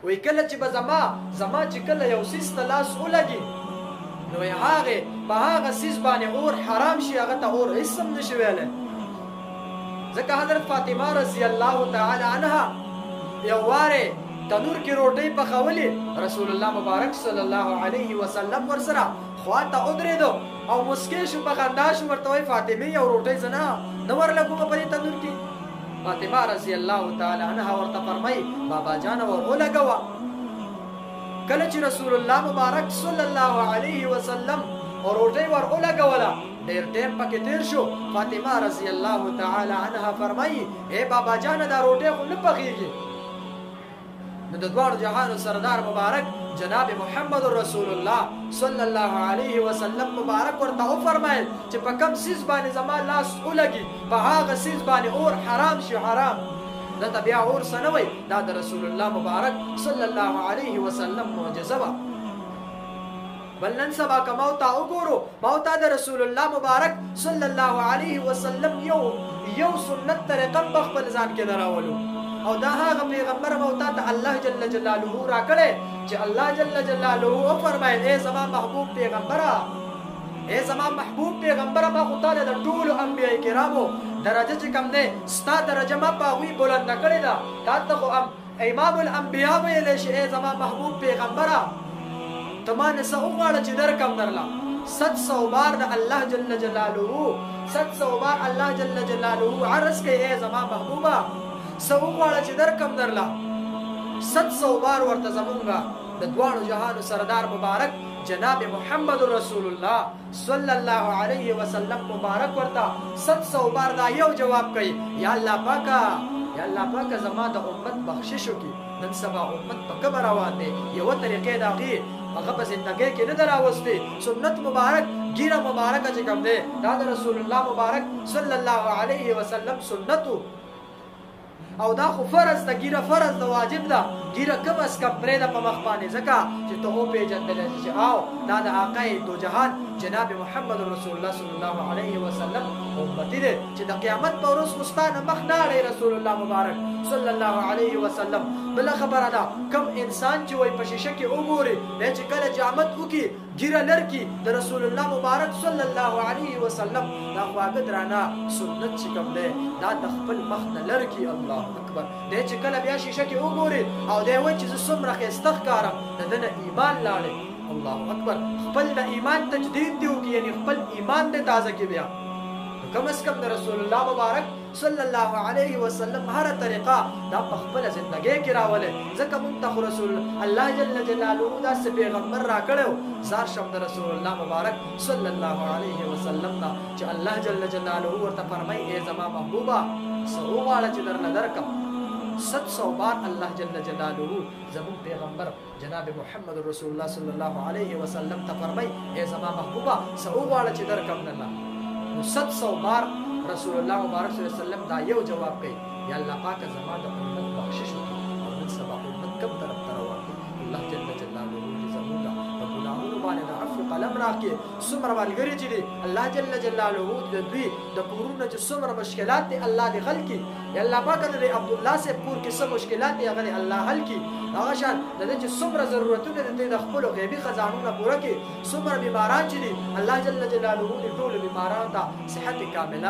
وی کله چې به زما چې کله یو څیز ته لاس ولګي نو هغه په هغه څیز باندې اور حرام شي هغه ته اور هیڅ هم نشي ویلی ځکه حضرت فاطمه رضی الله تعالی عنها یو واره تنور کې روټۍ پخولې رسول الله مبارک صلی الله علیه وسلم ورسره خواته ودرېدو او مسکې شو په خندا شو ورته وایي فاطمه یو روټۍ زه نه ورلګومه په دې تنور کې فاطمه رضی الله تعالی عنها ورته فرمایي بابا جانه ور ولګوه کله چې رسول الله مبارک صلی الله علیه وسلم روټۍ ور ولګوله ډېر ټیم پکې تیر شو فاطمه رضی الله تعالی عنها فرمایي اے بابا جانه دا روټۍ خو نه پخېږي نو د دواړو جهانو سردار مبارک جناب محمد رسول الله صلی الله علیه وسلم مبارک ورته وفرمایل چې په کوم څیز باندې زما لاس ولګي په هغه څیز باندې اور حرام شي حرام دته بیا اور څه نه وایي دا د رسول الله مبارک صلی الله علیه وسلم معجزه وه بل نن سبا که ما ته وګورو ما ته د رسول الله مبارک صلی الله علیه وسلم یو سنت طریقه په خپل ځان کې نه راولو او دا هغه پیغمبر موتا ته الله جل جلاله راکړی چې الله جل جلاله وفرمایل ای زما محبوب پیغمبره ای زما محبوب پیغمبره ما خو تاله د ټولو انبیاء کرامو درجه چې کوم دی ستا درجه ما په هغوی بلنده کړې ده تا ته خو امام الانبیا ویلی شي ای زما محبوب پیغمبره ته ما نه څه وغواړه چې درکم درله 700 بار د الله جل جلاله 700 بار الله جل جلاله عرض کوي ای زما محبوبه څه وغواړه چې درکم درله 700 بار ورته زمونږه د دواړو جهانو سردار مبارک جناب محمد رسول الله صلی الله علیه وسلم مبارک ورته 700 بار دا یو جواب کوي یا الله پاکه زما د امت بخشش وکړي نن سبا امت په کومه روان دی یوه طریقې د هغې هغه په زندګۍ کې نه ده راوستې سنت مبارک ګیره مبارکه چې کوم دی دا د رسول الله مبارک صلی الله علیه وسلم سنت او دا خو فرض ده ګیره فرض ده واجب ده ګیره کم از کم پرېږده په مخ باندې ځکه چې ته وپېژندلی چې او دا د آقای دو جهان جناب محمد رسول الله صلی الله علیه وسلم امتی دی چې د قیامت په ورځ خو ستا نه مخ نه اړوي رسول الله مبارک صلی الله علیه وسلم بله خبره ده کم انسان چې وایي په شیشه کې وګوري دی چې کله جامت وکړي ګیره لرکي د رسول الله مبارک صلی الله علیه وسلم دا خواږه درانه سنت چې کوم دی دا د خپل مخ نه لرکي الله اکبر دی چې کله بیا شیشه کې وګوري او دی وایي چې زه څومره ښایسته ښکارم د ده نه ایمان لاړې الله اکبر خپل د ایمان تجدید دی وکړي یعنې خپل ایمان دی تازه کړي بیا کم از کم د رسول الله مبارک صلی الله علیه وسلم هر طریقه دا په خپله زندګۍ کې راولې ځکه موږ ته خو رسول الله جل جلاله داسې پیغمبر راکړی و زار شم د رسول الله مبارک صلی الله علیه وسلم نه چې الله جل جلاله ورته فرمایي ای زما محبوبه څه وغواړه چې درله درکړم 700 بار الله جل جلاله زمون پیغمبر جناب محمد رسول الله صلی الله علیه وسلم ته فرمایي ای زما محبوبه څه وغواړه چې درکړم درله 700 بار رسول الله مبارک صلی الله علیه وسلم دا یو جواب کوي یا الله پاکه زما د امت بخشش وکړي او نن سبا امت کوم طرف ته روان دی الله جل جلاله دې زموږه په ګناهونو باندې د عفو قلم راکړي څومره ملګري چې دي الله جل جلاله د دوی د کورونو چې څومره مشکلات دي الله دې حل کړي یا الله پاکه د عبدالله صاحب کور کې څه مشکلات دي هغه الله حل کړي هغه شان د دې چې څومره ضرورتونه دي د خپلو غیبي خزانونه پوره کړي څومره بیماران چې دي الله جل جلاله دې ټولو بیمارانو ته صحت کامله